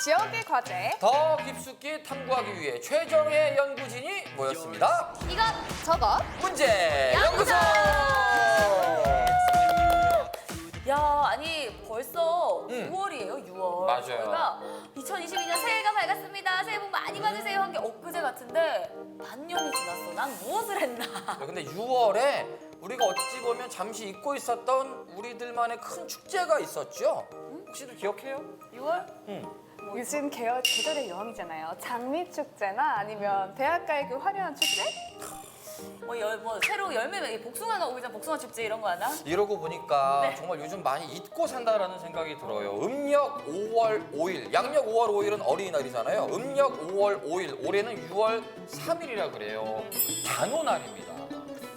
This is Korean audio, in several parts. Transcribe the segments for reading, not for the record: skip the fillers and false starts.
지역의 과제 더 깊숙이 탐구하기 위해 최정의 연구진이 모였습니다. 저것 문제 연구소. 야, 아니 벌써 6월이에요, 6월. 맞아요. 저희가 2022년 새해가 밝았습니다. 새해 복 많이 받으세요 한 게 엊그제 같은데 반년이 지났어. 난 무엇을 했나? 근데 6월에 우리가 어찌 보면 잠시 잊고 있었던 우리들만의 큰 축제가 있었죠. 혹시도 기억해요? 6월? 요즘 계절의 여왕이잖아요. 장미축제나 아니면 대학가의 그 화려한 축제? 뭐 새로 열매 복숭아가 오기 전 복숭아 축제 이런 거 하나? 이러고 보니까 네. 정말 요즘 많이 잊고 산다라는 생각이 들어요. 음력 5월 5일, 양력 5월 5일은 어린이날이잖아요. 음력 5월 5일, 올해는 6월 3일이라 그래요. 단오날입니다.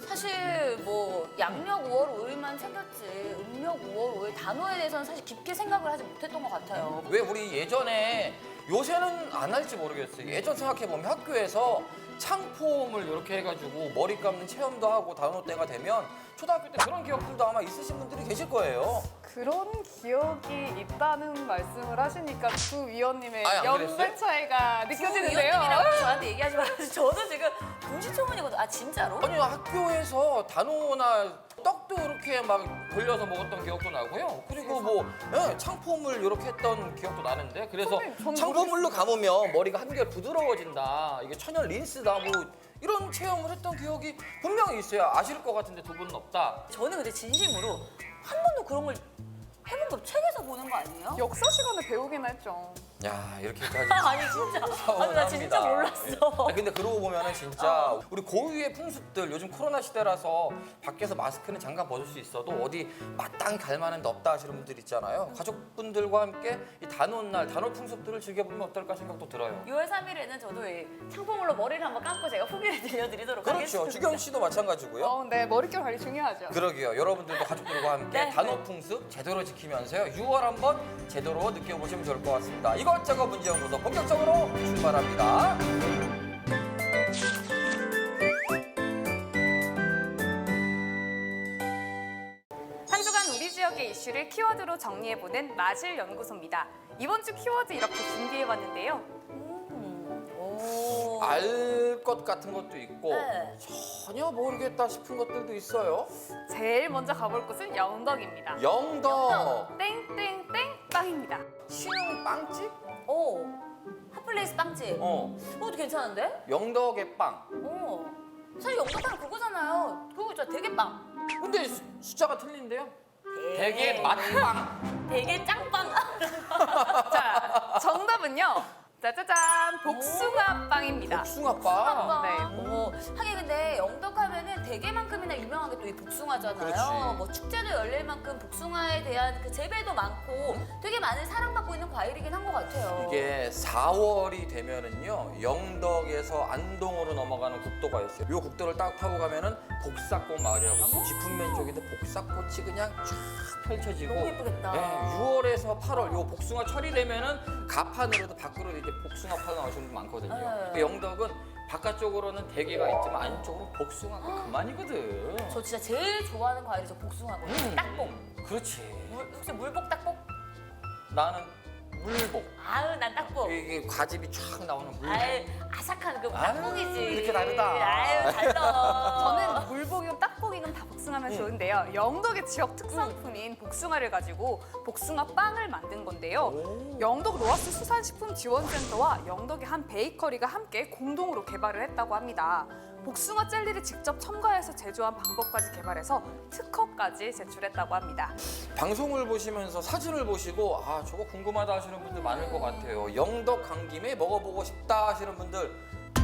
사실 뭐 양력 5월 5일만 챙겼지 음력 5월 5일 단어에 대해서는 사실 깊게 생각을 하지 못했던 것 같아요. 왜 우리 예전에, 요새는 안 할지 모르겠어요. 예전 생각해보면 학교에서 창포음을 이렇게 해가지고 머리 감는 체험도 하고 단오 때가 되면 초등학교 때 그런 기억들도 아마 있으신 분들이 계실 거예요. 그런 기억이 있다는 말씀을 하시니까 두 위원님의 아니, 안 연배 그랬어요? 차이가 느껴지는데요. 위원님이라고 저한테 얘기하지 말아주세요. 저도 지금 동시초문이거든요. 아 진짜로? 아니 학교에서 단오나 떡도 이렇게 막 돌려서 먹었던 기억도 나고요. 그리고 뭐 창포음을 이렇게 했던 기억도 나는데, 그래서 선생님, 저는 창포물로 감으면 머리가 한결 부드러워진다, 이게 천연 린스다, 뭐 이런 체험을 했던 기억이 분명히 있어요. 아실 것 같은데 두 분은 없다. 저는 근데 진심으로 한 번도 그런 걸 해본 거 책에서 보는 거 아니에요? 역사 시간에 배우긴 했죠. 야, 이렇게까지 아니 진짜 아니 나 진짜 몰랐어. 아니, 근데 그러고 보면은 진짜 우리 고유의 풍습들, 요즘 코로나 시대라서 밖에서 마스크는 잠깐 벗을 수 있어도 어디 마땅히 갈 만한 데 없다 하시는 분들 있잖아요. 가족분들과 함께 이 단오날, 단오 풍습들을 즐겨보면 어떨까 생각도 들어요. 6월 3일에는 저도 이 창포물로 머리를 한번 감고 제가 후기를 들려드리도록 그렇죠. 하겠습니다. 주경 씨도 마찬가지고요. 네, 머릿결 관리 중요하죠. 그러게요. 여러분들도 가족들과 함께 네. 단오 풍습 제대로 지키면서요. 6월 한번 제대로 느껴보시면 좋을 것 같습니다. 이것저것 문제연구소 본격적으로 출발합니다. 한 주간 우리 지역의 이슈를 키워드로 정리해보는 마질 연구소입니다. 이번 주 키워드 이렇게 준비해봤는데요. 오. 알 것 같은 것도 있고 네. 전혀 모르겠다 싶은 것들도 있어요. 제일 먼저 가볼 곳은 영덕입니다. 영덕. 땡땡땡 빵입니다. 신흥 빵집? 오. 핫플레이스 빵집. 그것도 괜찮은데? 영덕의 빵. 오. 사실 영덕하면 그거잖아요. 그거 있잖아. 대게빵. 근데 숫자가 틀린데요? 대게 맛빵. 대게 짱빵. 자, 정답은요. 짜자잔, 복숭아 빵입니다. 복숭아빵. 네. 오, 하긴 근데 영덕하면은 대게만큼이나 유명한 게 또 이 복숭아잖아요. 그렇지. 뭐 축제도 열릴 만큼 복숭아에 대한 그 재배도 많고 되게 많은 사랑받고 있는 과일이긴 한 것 같아요. 이게 4월이 되면은요, 영덕에서 안동으로 넘어가는 국도가 있어요. 요 국도를 딱 타고 가면은 복사꽃 마을이라고 있어요. 짚은면 쪽인데 복사꽃이 그냥 쫙 펼쳐지고. 너무 예쁘겠다. 네, 6월에서 8월 요 복숭아 철이 되면은 가판으로도 밖으로 이제 복숭아 파서 나오시는 분 많거든요. 네. 그 영덕은 바깥쪽으로는 대게가 있지만 안쪽으로 복숭아가 그만이거든. 저 진짜 제일 좋아하는 과일이 저 복숭아거든요. 딱봉. 그렇지. 혹시 물복 딱봉? 나는 물복. 아유, 난 딱봉. 이게 과즙이 쫙 나오는 물복. 아유, 아삭한 그 딱봉이지. 아유, 이렇게 다르다. 아유, 달라. 저는 물복이건 딱복이건 다 복숭아면 좋은데요. 영덕의 지역 특산품인 복숭아를 가지고 복숭아 빵을 만든 건데요. 영덕 로아스 수산식품 지원센터와 영덕의 한 베이커리가 함께 공동으로 개발을 했다고 합니다. 복숭아 젤리를 직접 첨가해서 제조한 방법까지 개발해서 특허까지 제출했다고 합니다. 방송을 보시면서 사진을 보시고 아 저거 궁금하다 하시는 분들 많을 것 같아요. 영덕 간 김에 먹어보고 싶다 하시는 분들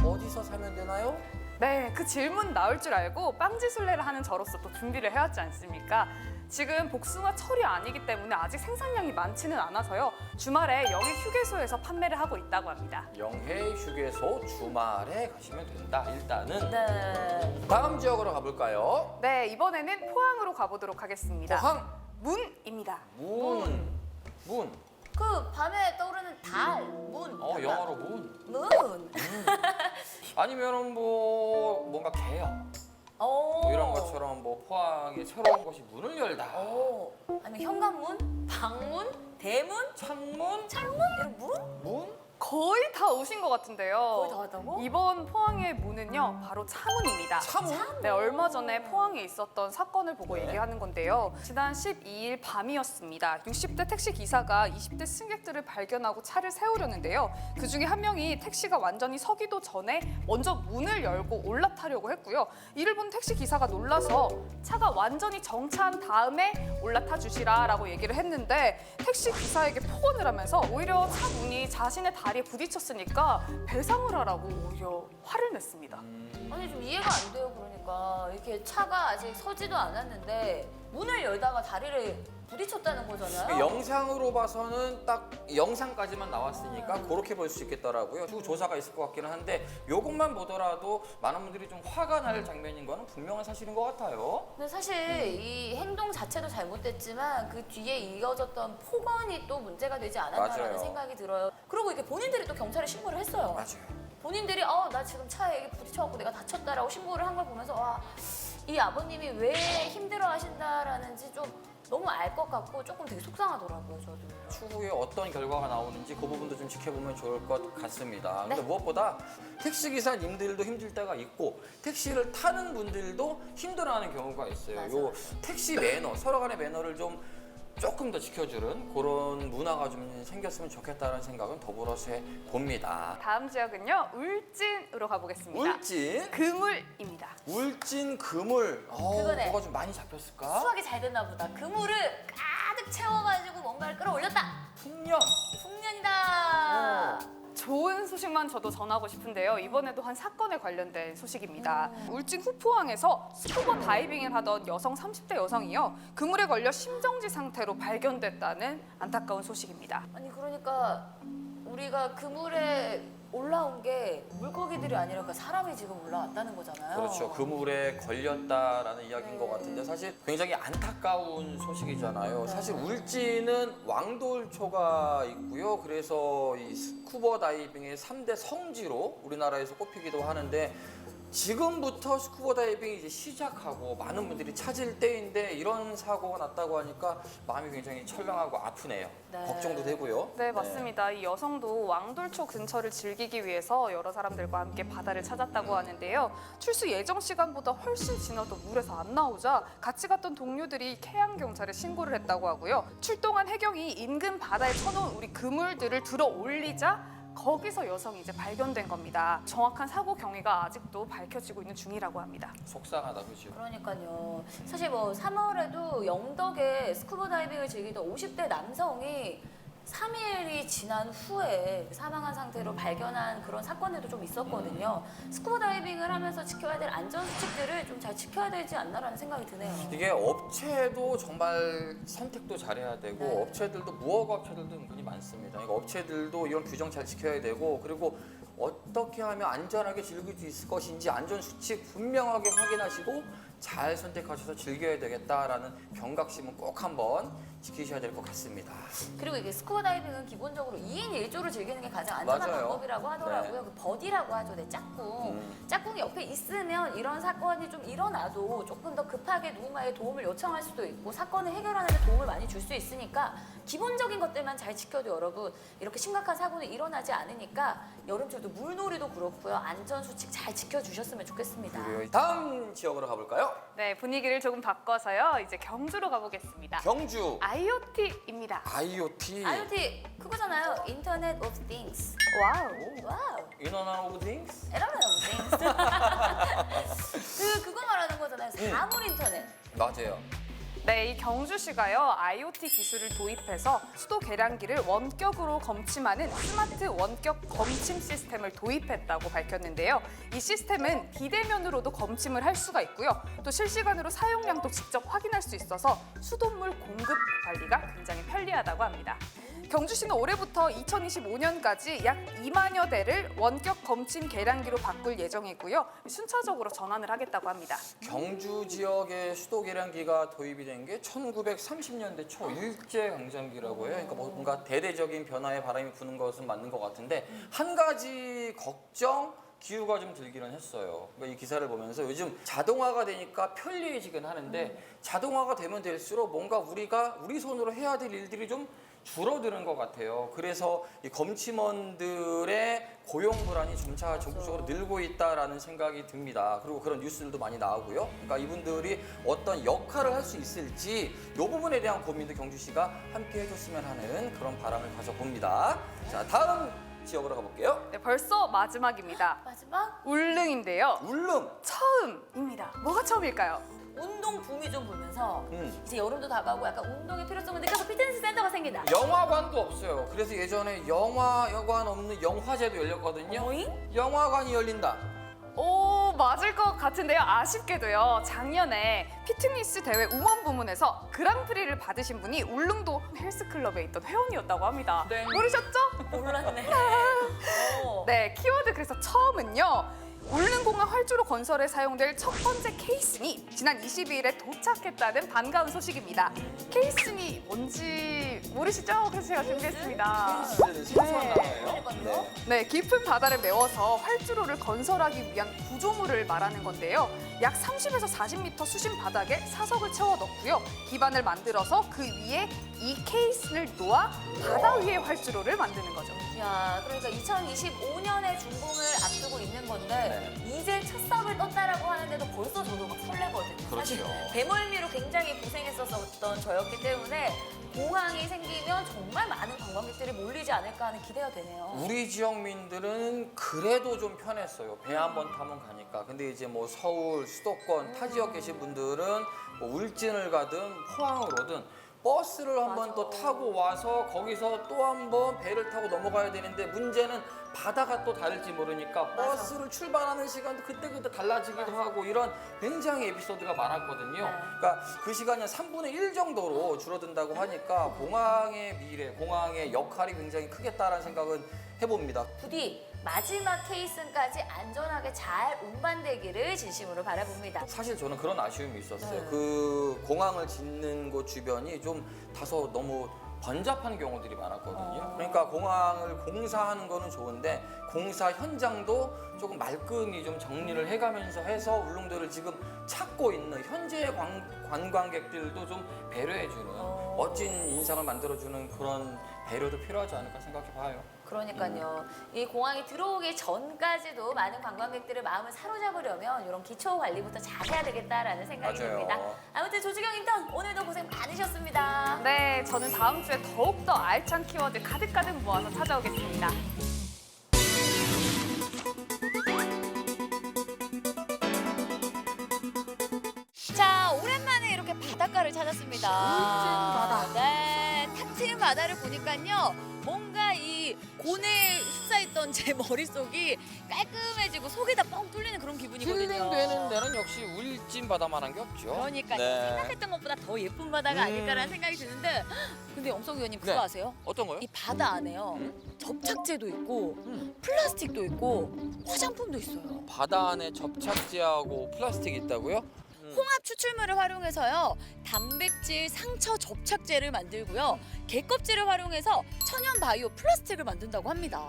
어디서 사면 되나요? 네, 그 질문 나올 줄 알고 빵지술래를 하는 저로서 또 준비를 해왔지 않습니까? 지금 복숭아 철이 아니기 때문에 아직 생산량이 많지는 않아서요. 주말에 영해 휴게소에서 판매를 하고 있다고 합니다. 영해 휴게소 주말에 가시면 된다. 일단은 네. 다음 지역으로 가볼까요? 네, 이번에는 포항으로 가보도록 하겠습니다. 포항 문입니다. 문. 그 밤에 떠오르는 달, 문. 영어로 문. 문. 아니면은 뭐 뭔가 개혁 오. 뭐 이런 것처럼 뭐 포항에 새로운 것이 문을 열다. 오. 아니면 현관문, 방문, 대문? 창문? 창문? 이런 문? 문? 거의 다 오신 것 같은데요. 거의 다 왔다고? 이번 포항의 문은요, 바로 차문입니다. 차문? 네, 얼마 전에 포항에 있었던 사건을 보고 얘기하는 건데요. 지난 12일 밤이었습니다. 60대 택시 기사가 20대 승객들을 발견하고 차를 세우려는데요. 그 중에 한 명이 택시가 완전히 서기도 전에 먼저 문을 열고 올라타려고 했고요. 이를 본 택시 기사가 놀라서 차가 완전히 정차한 다음에 올라타 주시라라고 얘기를 했는데 택시 기사에게 폭언을 하면서 오히려 차 문이 자신의 다리에 부딪혔으니까 배상을 하라고 오히려 화를 냈습니다. 아니 좀 이해가 안 돼요. 그러니까 이렇게 차가 아직 서지도 않았는데 문을 열다가 다리를 부딪혔다는 거잖아요. 영상으로 봐서는 딱 영상까지만 나왔으니까 그렇게 볼 수 있겠더라고요. 추후 조사가 있을 것 같기는 한데 이것만 보더라도 많은 분들이 좀 화가 날 장면인 거는 분명한 사실인 것 같아요. 근데 사실 이 행동 자체도 잘못됐지만 그 뒤에 이어졌던 폭언이 또 문제가 되지 않았나라는 맞아요. 생각이 들어요. 그리고 이게 본인들이 또 경찰에 신고를 했어요. 맞아요. 본인들이 나 지금 차에 부딪혀갖고 내가 다쳤다라고 신고를 한 걸 보면서 와, 이 아버님이 왜 힘들어하신다라는지 좀 너무 알 것 같고 조금 되게 속상하더라고요, 저도. 추후에 어떤 결과가 나오는지 그 부분도 좀 지켜보면 좋을 것 같습니다. 근데 네. 무엇보다 택시 기사님들도 힘들 때가 있고 택시를 타는 분들도 힘들어하는 경우가 있어요. 맞아, 요 택시 매너, 서로 간의 매너를 좀 조금 더 지켜주는 그런 문화가 좀 생겼으면 좋겠다는 생각은 더불어서 해봅니다. 다음 지역은요, 울진으로 가보겠습니다. 울진? 그물입니다. 울진 그물. 그거네. 뭐가 좀 많이 잡혔을까? 수학이 잘 됐나 보다. 그물을 가득 채워가지고 뭔가를 끌어올렸다. 풍년. 풍년이다. 좋은 소식만 저도 전하고 싶은데요. 이번에도 한 사건에 관련된 소식입니다. 울진 후포항에서 스쿠버 다이빙을 하던 여성 30대 여성이요. 그물에 걸려 심정지 상태로 발견됐다는 안타까운 소식입니다. 아니 그러니까 우리가 그물에 올라온 게 물고기들이 아니라 그 사람이 지금 올라왔다는 거잖아요. 그렇죠. 그물에 걸렸다라는 이야기인 것 같은데 사실 굉장히 안타까운 소식이잖아요. 사실 울진은 왕돌초가 있고요. 그래서 이 스쿠버 다이빙의 3대 성지로 우리나라에서 꼽히기도 하는데 지금부터 스쿠버 다이빙이 이제 시작하고 많은 분들이 찾을 때인데 이런 사고가 났다고 하니까 마음이 굉장히 철렁하고 아프네요. 네. 걱정도 되고요. 네, 맞습니다. 이 여성도 왕돌초 근처를 즐기기 위해서 여러 사람들과 함께 바다를 찾았다고 하는데요. 출수 예정 시간보다 훨씬 지나도 물에서 안 나오자 같이 갔던 동료들이 계양 경찰에 신고를 했다고 하고요. 출동한 해경이 인근 바다에 쳐놓은 우리 그물들을 들어 올리자 거기서 여성이 이제 발견된 겁니다. 정확한 사고 경위가 아직도 밝혀지고 있는 중이라고 합니다. 속상하다, 그렇죠? 그러니까요. 사실 뭐 3월에도 영덕에 스쿠버 다이빙을 즐기던 50대 남성이 3일이 지난 후에 사망한 상태로 발견한 그런 사건들도 좀 있었거든요. 스쿠버 다이빙을 하면서 지켜야 될 안전 수칙들을 좀 잘 지켜야 되지 않나라는 생각이 드네요. 이게 업체도 정말 선택도 잘해야 되고 네. 업체들도 무허가 업체들도 은근히 많습니다. 그러니까 업체들도 이런 규정 잘 지켜야 되고 그리고 어떻게 하면 안전하게 즐길 수 있을 것인지 안전 수칙 분명하게 확인하시고 잘 선택하셔서 즐겨야 되겠다라는 경각심은 꼭 한번 지키셔야 될 것 같습니다. 그리고 이게 스쿠버 다이빙은 기본적으로 2인 1조로 즐기는 게 가장 안전한 맞아요. 방법이라고 하더라고요. 네. 그 버디라고 하죠, 네, 짝꿍. 짝꿍이 옆에 있으면 이런 사건이 좀 일어나도 조금 더 급하게 누군가의 도움을 요청할 수도 있고 사건을 해결하는 데 도움을 많이 줄 수 있으니까 기본적인 것들만 잘 지켜도 여러분 이렇게 심각한 사고는 일어나지 않으니까 여름철도 물놀이도 그렇고요. 안전 수칙 잘 지켜주셨으면 좋겠습니다. 그리고 다음 지역으로 가볼까요? 네, 분위기를 조금 바꿔서요. 이제 경주로 가보겠습니다. 경주 IoT입니다. IoT. IoT 그거잖아요. 인터넷 오브 띵스. 와우. 와우. 인터넷 오브 띵스? 에러면 오브 띵스. 그거 말하는 거잖아요. 사물 인터넷. 맞아요. 네, 이 경주시가요 IoT 기술을 도입해서 수도 계량기를 원격으로 검침하는 스마트 원격 검침 시스템을 도입했다고 밝혔는데요. 이 시스템은 비대면으로도 검침을 할 수가 있고요. 또 실시간으로 사용량도 직접 확인할 수 있어서 수돗물 공급 관리가 굉장히 편리하다고 합니다. 경주시는 올해부터 2025년까지 약 2만여 대를 원격 검침 계량기로 바꿀 예정이고요. 순차적으로 전환을 하겠다고 합니다. 경주 지역에 수도 계량기가 도입이 된 게 1930년대 초 일제강점기라고 해요. 그러니까 뭔가 대대적인 변화의 바람이 부는 것은 맞는 것 같은데 한 가지 걱정, 기우가 좀 들기는 했어요. 그러니까 이 기사를 보면서 요즘 자동화가 되니까 편리해지긴 하는데 자동화가 되면 될수록 뭔가 우리가 우리 손으로 해야 될 일들이 좀 줄어드는 것 같아요. 그래서 이 검침원들의 고용 불안이 점차 전국적으로 늘고 있다라는 생각이 듭니다. 그리고 그런 뉴스들도 많이 나오고요. 그러니까 이분들이 어떤 역할을 할 수 있을지 이 부분에 대한 고민도 경주시가 함께 해줬으면 하는 그런 바람을 가져봅니다. 자, 다음 지역으로 가볼게요. 네, 벌써 마지막입니다. 마지막 울릉인데요. 울릉. 처음입니다. 뭐가 처음일까요? 운동 붐이 좀 불면서 음. 이제 여름도 다가오고 약간 운동의 필요성을 느껴서 피트니스 센터가 생긴다. 영화관도 없어요. 그래서 예전에 영화관 없는 영화제도 열렸거든요. 어잉? 영화관이 열린다. 오, 맞을 것 같은데요. 아쉽게도요. 작년에 피트니스 대회 우먼 부문에서 그랑프리를 받으신 분이 울릉도 헬스클럽에 있던 회원이었다고 합니다. 땡. 모르셨죠? 몰랐네. 어. 네, 키워드 그래서 처음은요. 울릉공항 활주로 건설에 사용될 첫 번째 케이슨이 지난 22일에 도착했다는 반가운 소식입니다. 케이슨이 뭔지 모르시죠? 그래서 제가 준비했습니다. 생소한 단어예요. 네. 네, 깊은 바다를 메워서 활주로를 건설하기 위한 구조물을 말하는 건데요. 약 30에서 40m 수심 바닥에 사석을 채워 넣고요. 기반을 만들어서 그 위에 이 케이슨을 놓아 바다 위에 활주로를 만드는 거죠. 야, 그러니까 2025년에 준공을 앞두고 있는 건데 네. 이제 첫 삽을 떴다라고 하는데도 벌써 저도 막 설레거든요. 그렇죠. 사실 배멀미로 굉장히 고생했었던 저였기 때문에 공항이 생기면 정말 많은 관광객들이 몰리지 않을까 하는 기대가 되네요. 우리 지역민들은 그래도 좀 편했어요. 배 한 번 타면 가니까. 근데 이제 뭐 서울, 수도권, 타 지역 계신 분들은 뭐 울진을 가든 포항을 오든 버스를 한 번 또 맞아. 타고 와서 거기서 또 한 번 배를 타고 넘어가야 되는데 문제는 바다가 또 다를지 모르니까 버스를 출발하는 시간도 그때그때 달라지기도 하고 이런 굉장히 에피소드가 많았거든요. 그러니까 그 시간이 한 3분의 1 정도로 줄어든다고 하니까 공항의 미래, 공항의 역할이 굉장히 크겠다라는 생각은 해봅니다. 부디 마지막 케이슨까지 안전하게 잘 운반되기를 진심으로 바라봅니다. 사실 저는 그런 아쉬움이 있었어요. 네. 그 공항을 짓는 곳 주변이 좀 다소 너무 번잡한 경우들이 많았거든요. 그러니까 공항을 공사하는 거는 좋은데 공사 현장도 조금 말끔히 좀 정리를 해가면서 해서 울릉도를 지금 찾고 있는 현재의 관광객들도 좀 배려해주는 멋진 인상을 만들어주는 그런 배려도 필요하지 않을까 생각해 봐요. 그러니까요. 이 공항이 들어오기 전까지도 많은 관광객들의 마음을 사로잡으려면 이런 기초 관리부터 잘 해야 되겠다라는 생각이 맞아요. 듭니다. 아무튼 조주경 인턴 오늘도 고생 많으셨습니다. 네, 저는 다음 주에 더욱더 알찬 키워드 가득가득 모아서 찾아오겠습니다. 자, 오랜만에 이렇게 바닷가를 찾았습니다. 바다. 네, 탁 트인 바다를 보니까요. 뭔가 이 고뇌에 휩싸였던 제 머릿속이 깔끔해지고 속이 다 뻥 뚫리는 그런 기분이거든요. 힐링되는 데는 역시 울진 바다만한 게 없죠. 그러니까요. 네. 생각했던 것보다 더 예쁜 바다가 아닐까라는 생각이 드는데 헉, 근데 엄성 의원님 그거 네. 아세요? 어떤 거요? 이 바다 안에요. 접착제도 있고 플라스틱도 있고 화장품도 있어요. 바다 안에 접착제하고 플라스틱이 있다고요? 홍합 추출물을 활용해서요. 단백질 상처 접착제를 만들고요. 개껍질을 활용해서 천연 바이오 플라스틱을 만든다고 합니다.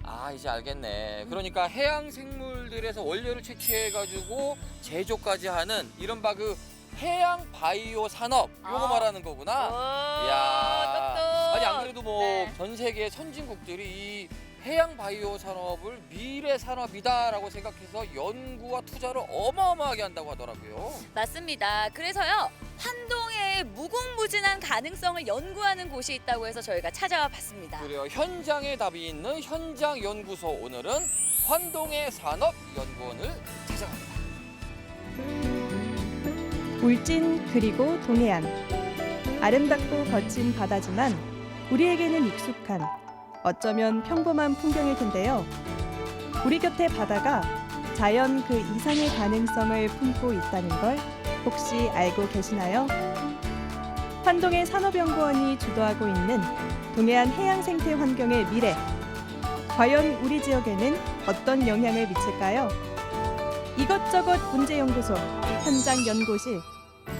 아, 이제 알겠네. 그러니까 해양 생물들에서 원료를 채취해가지고 제조까지 하는 이른바 그 해양 바이오 산업 요거 아. 말하는 거구나. 이야. 아니 안 그래도 뭐 네. 전 세계 선진국들이 이 해양 바이오 산업을 미래 산업이다라고 생각해서 연구와 투자를 어마어마하게 한다고 하더라고요. 맞습니다. 그래서요. 환동의 무궁무진한 가능성을 연구하는 곳이 있다고 해서 저희가 찾아와 봤습니다. 그래요. 현장에 답이 있는 현장 연구소 오늘은 환동의 산업연구원을 찾아갑니다. 울진 그리고 동해안. 아름답고 거친 바다지만 우리에게는 익숙한 어쩌면 평범한 풍경일 텐데요. 우리 곁의 바다가 자연 그 이상의 가능성을 품고 있다는 걸 혹시 알고 계시나요? 환동의 산업연구원이 주도하고 있는 동해안 해양 생태 환경의 미래. 과연 우리 지역에는 어떤 영향을 미칠까요? 이것저것 문제연구소 현장 연구실.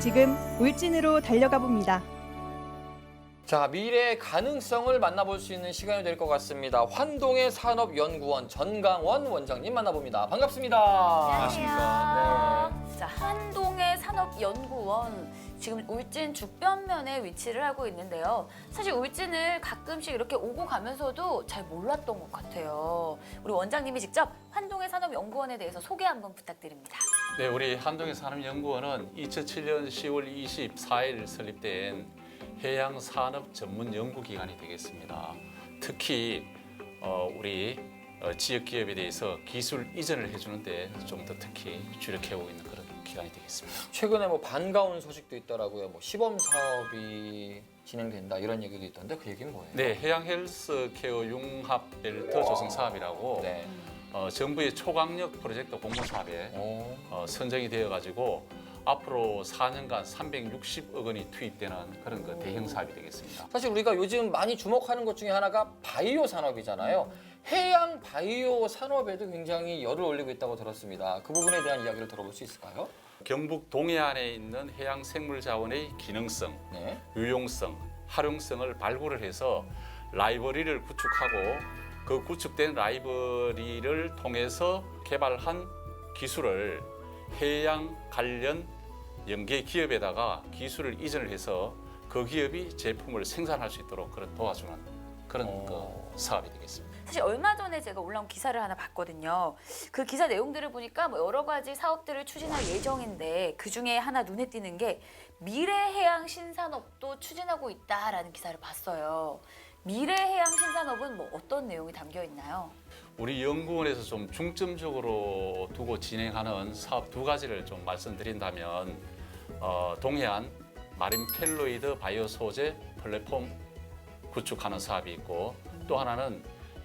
지금 울진으로 달려가 봅니다. 자, 미래의 가능성을 만나볼 수 있는 시간이 될 것 같습니다. 환동의 산업연구원 전강원 원장님 만나봅니다. 반갑습니다. 안녕하십니까. 자, 환동의 산업연구원. 지금 울진 죽변면에 위치를 하고 있는데요. 사실 울진을 가끔씩 이렇게 오고 가면서도 잘 몰랐던 것 같아요. 우리 원장님이 직접 한동해 산업연구원에 대해서 소개 한번 부탁드립니다. 네, 우리 한동해 산업연구원은 2007년 10월 24일 설립된 해양 산업 전문 연구기관이 되겠습니다. 특히 우리 지역 기업에 대해서 기술 이전을 해주는데 좀 더 특히 주력해오고 있는 그런 기관이 되겠습니다. 최근에 뭐 반가운 소식도 있더라고요. 뭐 시범 사업이 진행된다 이런 얘기도 있던데 그 얘기는 뭐예요? 네, 해양 헬스케어 융합 벨트 조성 사업이라고 네. 정부의 초강력 프로젝트 공모 사업에 오. 선정이 되어가지고 앞으로 4년간 360억 원이 투입되는 그런 그 대형 사업이 되겠습니다. 사실 우리가 요즘 많이 주목하는 것 중에 하나가 바이오 산업이잖아요. 해양 바이오 산업에도 굉장히 열을 올리고 있다고 들었습니다. 그 부분에 대한 이야기를 들어볼 수 있을까요? 경북 동해안에 있는 해양 생물 자원의 기능성, 네. 유용성, 활용성을 발굴을 해서 라이브러리를 구축하고 그 구축된 라이브러리를 통해서 개발한 기술을 해양 관련 연계 기업에다가 기술을 이전을 해서 그 기업이 제품을 생산할 수 있도록 그런 도와주는 그런 그 사업이 되겠습니다. 사실 얼마 전에 제가 올라온 기사를 하나 봤거든요. 그 기사 내용들을 보니까 뭐 여러 가지 사업들을 추진할 예정인데 그 중에 하나 눈에 띄는 게 미래 해양 신산업도 추진하고 있다라는 기사를 봤어요. 미래 해양 신산업은 뭐 어떤 내용이 담겨 있나요? 우리 연구원에서 좀 중점적으로 두고 진행하는 사업 두 가지를 좀 말씀드린다면 동해안 마린 펠로이드 바이오 소재 플랫폼 구축하는 사업이 있고 또 하나는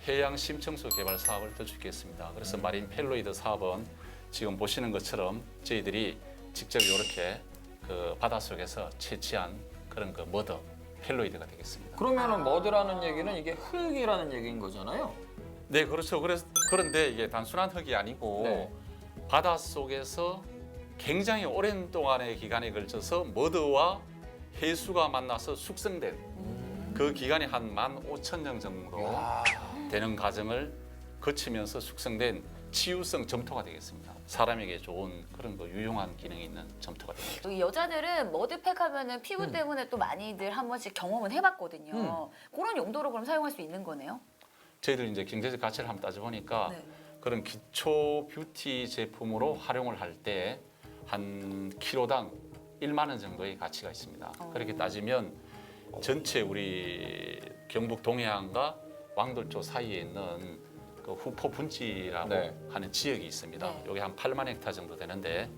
해양 심층수 개발 사업을 더 주겠습니다. 그래서 마린 펠로이드 사업은 지금 보시는 것처럼 저희들이 직접 이렇게 그 바닷속에서 채취한 그런 그 머드 펠로이드가 되겠습니다. 그러면은 머드라는 얘기는 이게 흙이라는 얘기인 거잖아요. 네, 그렇죠. 그런데 이게 단순한 흙이 아니고 네. 바닷속에서 굉장히 오랜 동안의 기간에 걸쳐서 머드와 해수가 만나서 숙성된 그 기간이 한 15,000년 정도 야. 되는 과정을 거치면서 숙성된 치유성 점토가 되겠습니다. 사람에게 좋은 그런 거 유용한 기능이 있는 점토가 됩니다. 이 여자들은 머드팩 하면은 피부 때문에 또 많이들 한 번씩 경험은 해봤거든요. 그런 용도로 그럼 사용할 수 있는 거네요? 저희들 이제 경제적 가치를 한번 따져보니까 네. 그런 기초 뷰티 제품으로 활용을 할 때 한 킬로당 1만 원 정도의 가치가 있습니다. 그렇게 따지면 전체 우리 경북 동해안과 왕돌조 사이에 있는 그 후포 분지라고 네. 하는 지역이 있습니다. 네. 여기 한 8만 헥타 정도 되는데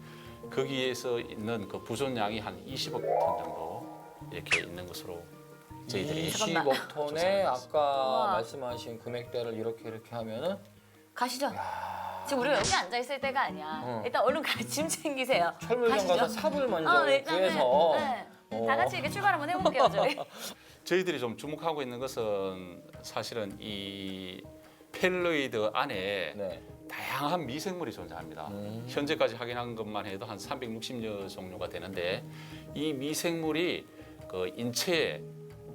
거기에서 있는 그 부존량이 한 20억 톤 정도 이렇게 있는 것으로 저희들이 20억 톤에 조사해봤습니다. 아까 우와. 말씀하신 금액대를 이렇게 하면은 가시죠. 지금 우리가 여기 앉아 있을 때가 아니야. 일단 얼른 짐 챙기세요. 철물점 가시죠. 가서 삽을 먼저 일단은, 구해서 네. 다 같이 이렇게 출발 한번 해볼게요, 저희. 저희들이 좀 주목하고 있는 것은 사실은 이 펠로이드 안에 네. 다양한 미생물이 존재합니다. 현재까지 확인한 것만 해도 한 360여 종류가 되는데 이 미생물이 그 인체에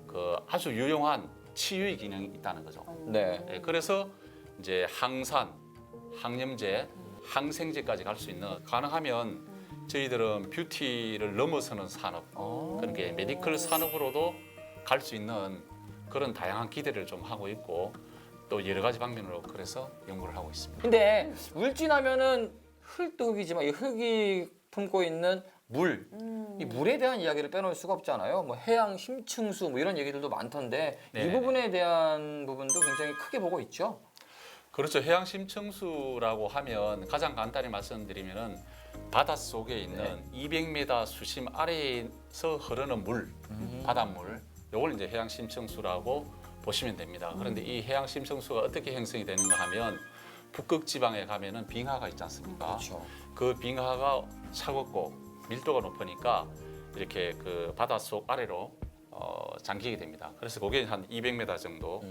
그 아주 유용한 치유의 기능이 있다는 거죠. 네. 네, 그래서 이제 항산, 항염제, 항생제까지 갈 수 있는 가능하면 저희들은 뷰티를 넘어서는 산업 그런 게 메디컬 산업으로도 갈 수 있는 그런 다양한 기대를 좀 하고 있고 또 여러 가지 방면으로 그래서 연구를 하고 있습니다. 근데 울진하면은 흙도 흙이지만 이 흙이 품고 있는 물, 이 물에 대한 이야기를 빼놓을 수가 없잖아요. 뭐 해양 심층수 뭐 이런 얘기들도 많던데 이 네. 부분에 대한 부분도 굉장히 크게 보고 있죠. 그렇죠. 해양 심층수라고 하면 가장 간단히 말씀드리면은 바닷속에 있는 200m 수심 아래에서 흐르는 물, 바닷물. 요걸 이제 해양 심층수라고 보시면 됩니다. 그런데 이 해양 심층수가 어떻게 형성이 되는가 하면 북극 지방에 가면은 빙하가 있지 않습니까? 그렇죠. 그 빙하가 차갑고 밀도가 높으니까 이렇게 그 바닷속 아래로 잠기게 됩니다. 그래서 그게 한 200m 정도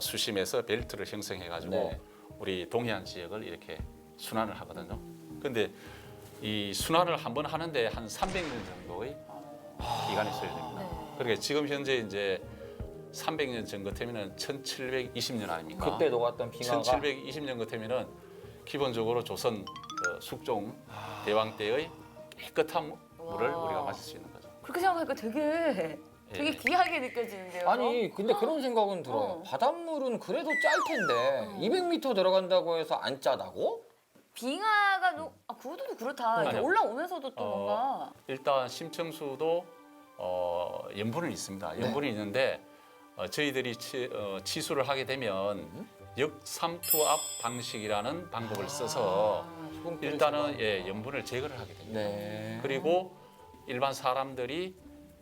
수심에서 벨트를 형성해가지고 네. 우리 동해안 지역을 이렇게 순환을 하거든요. 근데 이 순환을 한 번 하는데 한 300년 정도의 기간이 소요됩니다. 그러니까 지금 현재 이제 300년 전 같으면은 1720년 아닙니까? 그때 녹았던 빙하가 1720년 같으면은 기본적으로 조선 그 숙종 대왕 때의 깨끗한 물을 우리가 마실 수 있는 거죠. 그렇게 생각하니까 되게 귀하게 느껴지는데요. 아니 근데 그런 생각은 들어요. 바닷물은 그래도 짤 텐데 200m 들어간다고 해서 안 짜다고? 빙하가 그것도 그렇다. 이렇게 아니요. 올라오면서도 또 뭔가 일단 심층수도 염분은 있습니다. 염분이 있는데 저희들이 치수를 하게 되면 역삼투압 방식이라는 방법을 써서 일단은 염분을 제거를 하게 됩니다. 네. 그리고 일반 사람들이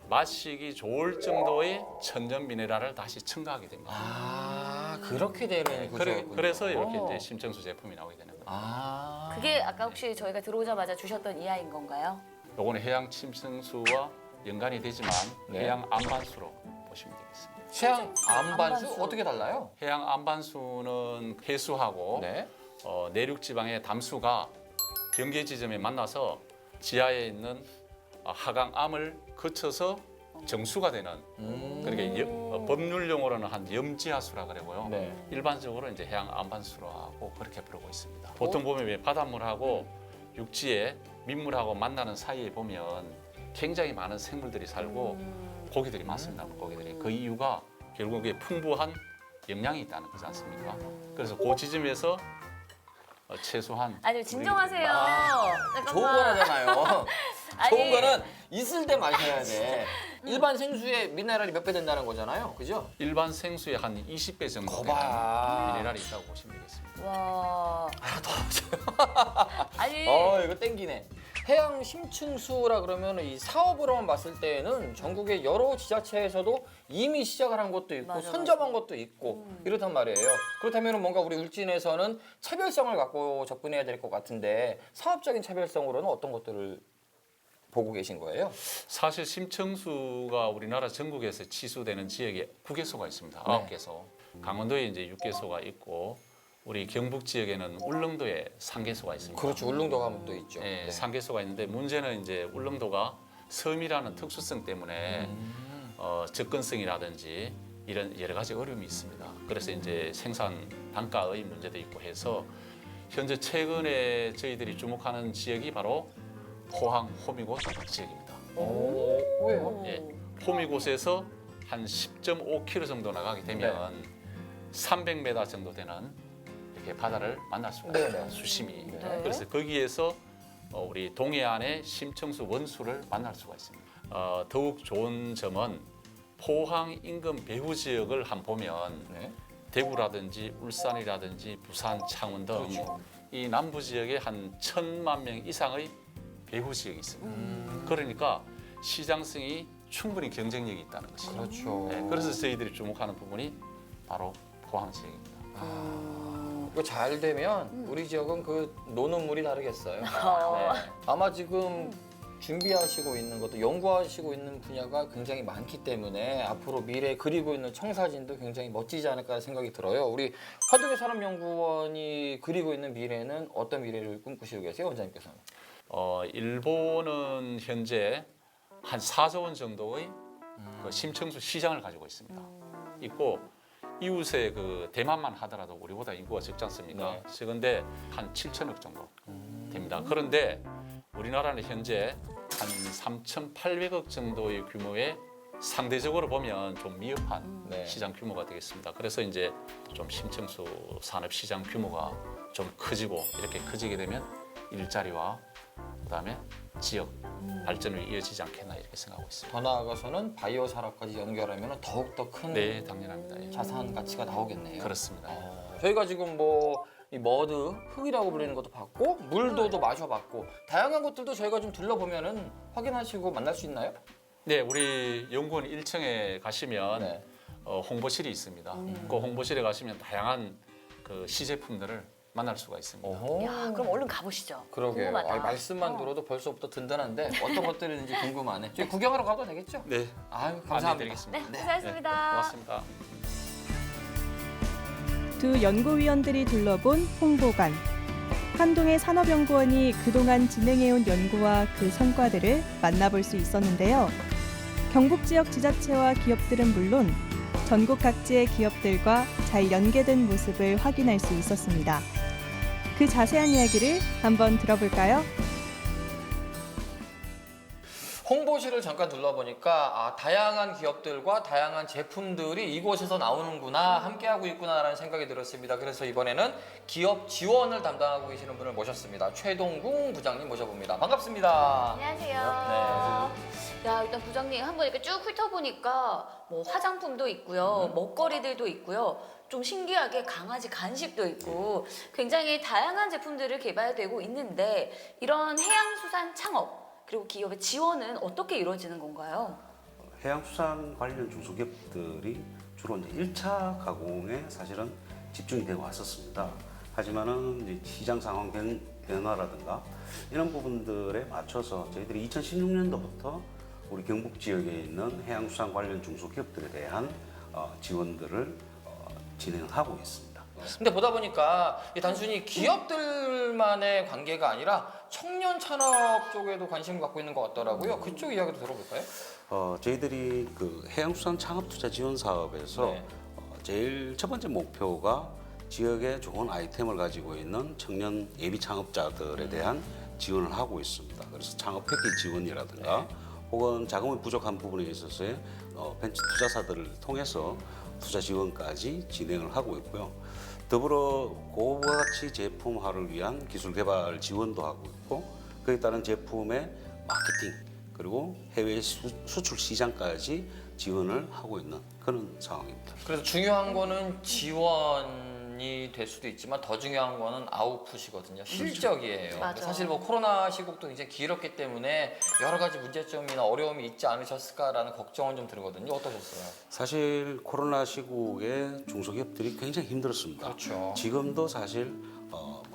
마시기 좋을 정도의 천연 미네랄을 다시 첨가하게 됩니다. 아 그렇게 되는 구조군요. 그래서 이렇게 이제 심층수 제품이 나오게 되는 거예요. 아 그게 아까 혹시 저희가 들어오자마자 주셨던 이 아이인 건가요? 요거는 해양 심층수와 연관이 되지만 네. 해양 안반수로 보시면 되겠습니다. 해양 안반수 안반수. 어떻게 달라요? 해양 안반수는 해수하고 네. 내륙 지방의 담수가 경계 지점에 만나서 지하에 있는 하강암을 거쳐서 정수가 되는 그러니까 법률 용어로는 한 염지하수라 그러고요. 네. 일반적으로 이제 해양 안반수로 하고 그렇게 부르고 있습니다. 보통 보면 왜 바닷물하고 육지에 민물하고 만나는 사이에 보면 굉장히 많은 생물들이 살고 고기들이 많습니다. 물고기들이. 그 이유가 결국에 풍부한 영양이 있다는 거지 않습니까? 그래서 그 지점에서 최소한 아니 진정하세요. 잠깐만. 좋은 거라잖아요. 아니, 좋은 거는 있을 때 마셔야 돼. 일반 생수에 미네랄이 몇 배 된다는 거잖아요. 그죠? 일반 생수의 한 20배 정도 되는 거봐. 미네랄이 있다고 보시면 되겠습니다. 와. 아니 이거 땡기네. 해양 심층수라 그러면 이 사업으로만 봤을 때에는 전국의 여러 지자체에서도 이미 시작을 한 것도 있고 맞아, 선점한 것도 있고 이렇단 말이에요. 그렇다면 뭔가 우리 울진에서는 차별성을 갖고 접근해야 될 것 같은데 사업적인 차별성으로는 어떤 것들을 보고 계신 거예요? 사실 심층수가 우리나라 전국에서 치수되는 지역에 9개소가 있습니다. 9개소. 강원도에 이제 6개소가 있고 우리 경북 지역에는 울릉도에 3개소가 있습니다. 그렇죠. 울릉도 가면 또 있죠. 네, 네. 3개소가 있는데 문제는 이제 울릉도가 섬이라는 특수성 때문에 접근성이라든지 이런 여러 가지 어려움이 있습니다. 그래서 이제 생산 단가의 문제도 있고 해서 현재 최근에 저희들이 주목하는 지역이 바로 포항 호미곶 지역입니다. 왜요? 예, 호미곶에서 한 10.5km 정도 나가게 되면 300m 정도 되는 이렇게 바다를 만날 수가 네. 있습니다. 수심이. 네. 그래서 거기에서 우리 동해안의 심층수 원수를 만날 수가 있습니다. 더욱 좋은 점은 포항 인근 배후 지역을 한 보면 네. 대구라든지 울산이라든지 부산, 창원 등 이 남부 지역에 한 1,000만 명 이상의 배후 지역이 있습니다. 그러니까 시장성이 충분히 경쟁력이 있다는 것이죠. 그렇죠. 네, 그래서 저희들이 주목하는 부분이 바로 포항 지역입니다. 이거 잘 되면 우리 지역은 그 노는 물이 다르겠어요. 네. 아마 지금 준비하시고 있는 것도 연구하시고 있는 분야가 굉장히 많기 때문에 앞으로 미래 그리고 있는 청사진도 굉장히 멋지지 않을까 생각이 들어요. 우리 화동의 산업연구원이 그리고 있는 미래는 어떤 미래를 꿈꾸시고 계세요, 원장님께서는? 일본은 현재 한 4조 원 정도의 그 심층수 시장을 가지고 있습니다. 있고 이웃의 그 대만만 하더라도 우리보다 인구가 적지 않습니까? 네. 적은데 한 7천억 정도 됩니다. 그런데 우리나라는 현재 한 3,800억 정도의 규모의 상대적으로 보면 좀 미흡한 네. 시장 규모가 되겠습니다. 그래서 이제 좀 심층수 산업 시장 규모가 좀 커지고 이렇게 커지게 되면 일자리와 그다음에 지역 발전을 이어지지 않겠나 이렇게 생각하고 있습니다. 더 나아가서는 바이오 산업까지 연결하면 더욱더 큰 네, 당연합니다. 예. 자산 가치가 나오겠네요. 그렇습니다. 저희가 지금 뭐 이 머드 흙이라고 불리는 것도 봤고 물도도 마셔봤고 다양한 것들도 저희가 좀 둘러보면은 확인하시고 만날 수 있나요? 네, 우리 연구원 1층에 가시면 네. 홍보실이 있습니다. 그 홍보실에 가시면 다양한 그 시제품들을 만날 수가 있습니다. 어허. 야, 그럼 얼른 가보시죠. 그러게요. 궁금하다. 말씀만 들어도 벌써부터 든든한데 어떤 것들인지 궁금하네. 저희 구경하러 가도 되겠죠? 네, 아유 감사합니다. 안내드리겠습니다. 네, 고생하셨습니다. 고맙습니다. 두 연구위원들이 둘러본 홍보관. 한동의 산업연구원이 그동안 진행해온 연구와 그 성과들을 만나볼 수 있었는데요. 경북 지역 지자체와 기업들은 물론 전국 각지의 기업들과 잘 연계된 모습을 확인할 수 있었습니다. 그 자세한 이야기를 한번 들어볼까요? 홍보실을 잠깐 둘러보니까 다양한 기업들과 다양한 제품들이 이곳에서 나오는구나, 함께하고 있구나라는 생각이 들었습니다. 그래서 이번에는 기업 지원을 담당하고 계시는 분을 모셨습니다. 최동궁 부장님 모셔봅니다. 반갑습니다. 안녕하세요. 야, 일단 부장님 한번 이렇게 쭉 훑어보니까 뭐 화장품도 있고요, 먹거리들도 있고요. 좀 신기하게 강아지 간식도 있고 굉장히 다양한 제품들을 개발되고 있는데 이런 해양수산 창업 그리고 기업의 지원은 어떻게 이루어지는 건가요? 해양수산 관련 중소기업들이 주로 이제 1차 가공에 사실은 집중이 되고 왔었습니다. 하지만은 이제 시장 상황 변화라든가 이런 부분들에 맞춰서 저희들이 2016년도부터 우리 경북 지역에 있는 해양수산 관련 중소기업들에 대한 지원들을 진행하고 있습니다. 근데 보다 보니까 이 단순히 기업들만의 관계가 아니라 청년 산업 쪽에도 관심을 갖고 있는 것 같더라고요. 그쪽 이야기도 들어볼까요? 저희들이 그 해양수산 창업투자 지원 사업에서 네. 제일 첫 번째 목표가 지역에 좋은 아이템을 가지고 있는 청년 예비 창업자들에 대한 지원을 하고 있습니다. 그래서 창업 패키지 지원이라든가 혹은 자금이 부족한 부분에 있어서의 벤처 투자사들을 통해서 투자 지원까지 진행을 하고 있고요. 더불어 그와 같이 제품화를 위한 기술 개발 지원도 하고 있고 그에 따른 제품의 마케팅 그리고 해외 수출 시장까지 지원을 하고 있는 그런 상황입니다. 그래서 중요한 거는 지원이 될 수도 있지만 더 중요한 거는 아웃풋이거든요. 실적이에요. 맞아. 사실 뭐 코로나 시국도 굉장히 길었기 때문에 여러 가지 문제점이나 어려움이 있지 않으셨을까라는 걱정은 좀 들거든요. 어떠셨어요? 사실 코로나 시국에 중소기업들이 굉장히 힘들었습니다. 그렇죠. 지금도 사실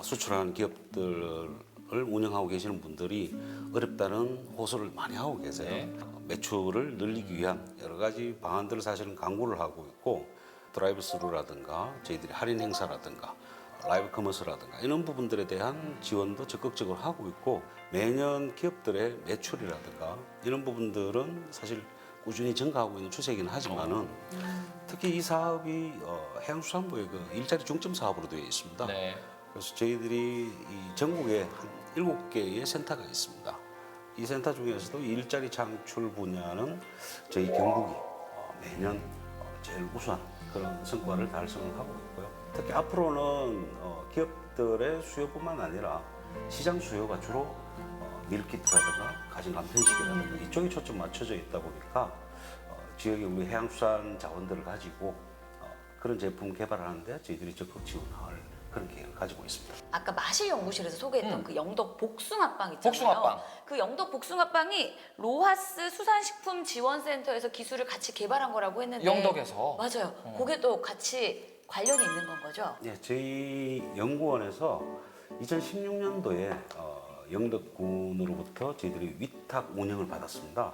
수출하는 기업들을 운영하고 계시는 분들이 어렵다는 호소를 많이 하고 계세요. 네. 매출을 늘리기 위한 여러 가지 방안들을 사실은 강구를 하고 있고 드라이브 스루라든가 저희들이 할인 행사라든가 라이브 커머스라든가 이런 부분들에 대한 지원도 적극적으로 하고 있고 매년 기업들의 매출이라든가 이런 부분들은 사실 꾸준히 증가하고 있는 추세이긴 하지만은 특히 이 사업이 해양수산부의 그 일자리 중점 사업으로 되어 있습니다. 네. 그래서 저희들이 이 전국에 한 7개의 센터가 있습니다. 이 센터 중에서도 일자리 창출 분야는 저희 경북이 매년 제일 우수한 그런 성과를 달성을 하고 있고요. 특히 앞으로는 기업들의 수요뿐만 아니라 시장 수요가 주로 밀키트라든가 가정간 편식이라든가 이쪽에 초점 맞춰져 있다 보니까 지역의 우리 해양수산 자원들을 가지고 그런 제품 개발하는데 저희들이 적극 지원할 그런 계획을 가지고 있습니다. 아까 마실연구실에서 소개했던 그 영덕 복숭아빵 있잖아요. 복숭아빵. 그 영덕 복숭아빵이 로하스 수산식품지원센터에서 기술을 같이 개발한 거라고 했는데 영덕에서. 맞아요. 그게 또 같이 관련이 있는 건 거죠? 네, 저희 연구원에서 2016년도에 영덕군으로부터 저희들이 위탁 운영을 받았습니다.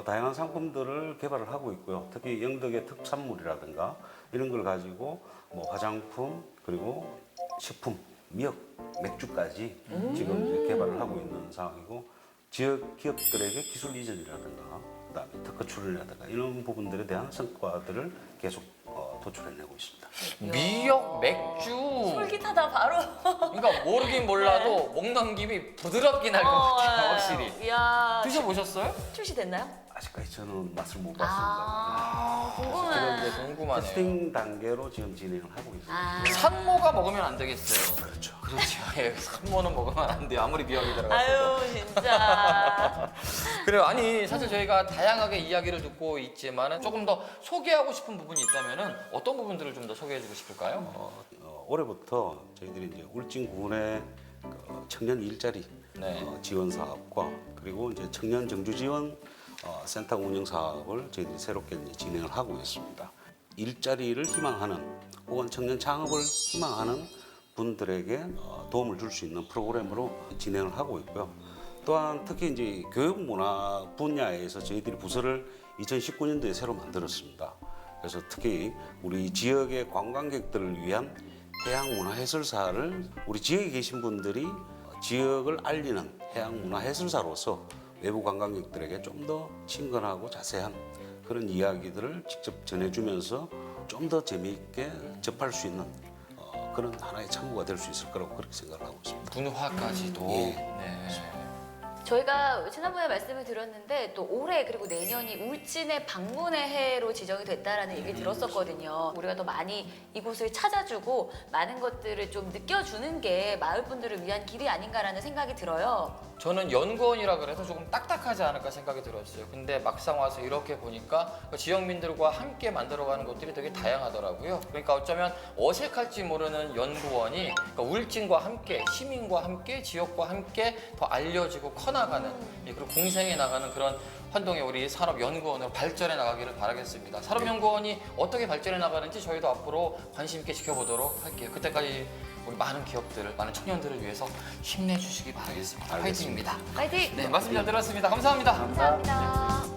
다양한 상품들을 개발을 하고 있고요. 특히 영덕의 특산물이라든가 이런 걸 가지고 뭐 화장품 그리고 식품, 미역, 맥주까지 지금 이제 개발을 하고 있는 상황이고 지역 기업들에게 기술 이전이라든가 그다음에 특허 출원이라든가 이런 부분들에 대한 성과들을 계속 도출해내고 있습니다. 미역, 맥주. 솔깃하다 바로. 그러니까 모르긴 몰라도 목 넘김이 부드럽긴 할 것 같아요, 확실히. 이야, 드셔보셨어요? 출시됐나요? 아직까지 저는 맛을 못 봤습니다. 아, 궁금해. 지금 궁금하네요. 테스팅 단계로 지금 진행을 하고 있습니다. 아, 산모가 먹으면 안 되겠어요. 그렇죠. 그렇죠. 예, 산모는 먹으면 안 돼요. 아무리 미역이 들어가서. 아유 진짜. 그래요. 아니 사실 저희가 다양하게 이야기를 듣고 있지만은 조금 더 소개하고 싶은 부분이 있다면은 어떤 부분들을 좀 더 소개해주고 싶을까요? 올해부터 저희들이 이제 울진군의 그 청년 일자리 네. 지원 사업과 그리고 이제 청년 정주 지원 센터 운영 사업을 저희들이 새롭게 이제 진행을 하고 있습니다. 일자리를 희망하는 혹은 청년 창업을 희망하는 분들에게 도움을 줄 수 있는 프로그램으로 진행을 하고 있고요. 또한 특히 이제 교육 문화 분야에서 저희들이 부서를 2019년도에 새로 만들었습니다. 그래서 특히 우리 지역의 관광객들을 위한 해양문화해설사를 우리 지역에 계신 분들이 지역을 알리는 해양문화해설사로서 외부 관광객들에게 좀 더 친근하고 자세한 그런 이야기들을 직접 전해주면서 좀 더 재미있게 접할 수 있는 그런 하나의 참고가 될 수 있을 거라고 그렇게 생각을 하고 있습니다. 문화까지도. 예. 네. 저희가 지난번에 말씀을 드렸는데 또 올해 그리고 내년이 울진의 방문의 해로 지정이 됐다라는 얘기 들었었거든요. 우리가 더 많이 이곳을 찾아주고 많은 것들을 좀 느껴주는 게 마을 분들을 위한 길이 아닌가라는 생각이 들어요. 저는 연구원이라 그래서 조금 딱딱하지 않을까 생각이 들었어요. 근데 막상 와서 이렇게 보니까 그 지역민들과 함께 만들어가는 것들이 되게 다양하더라고요. 그러니까 어쩌면 어색할지 모르는 연구원이 그러니까 울진과 함께, 시민과 함께, 지역과 함께 더 알려지고 커나가는 예, 그리고 공생해 나가는 그런 환동의 우리 산업연구원으로 발전해 나가기를 바라겠습니다. 산업연구원이 어떻게 발전해 나가는지 저희도 앞으로 관심 있게 지켜보도록 할게요. 그때까지 우리 많은 기업들을, 많은 청년들을 위해서 힘내주시기 바라겠습니다. 알겠습니다. 화이팅입니다. 파이팅! 네, 말씀 잘 들었습니다. 감사합니다. 감사합니다.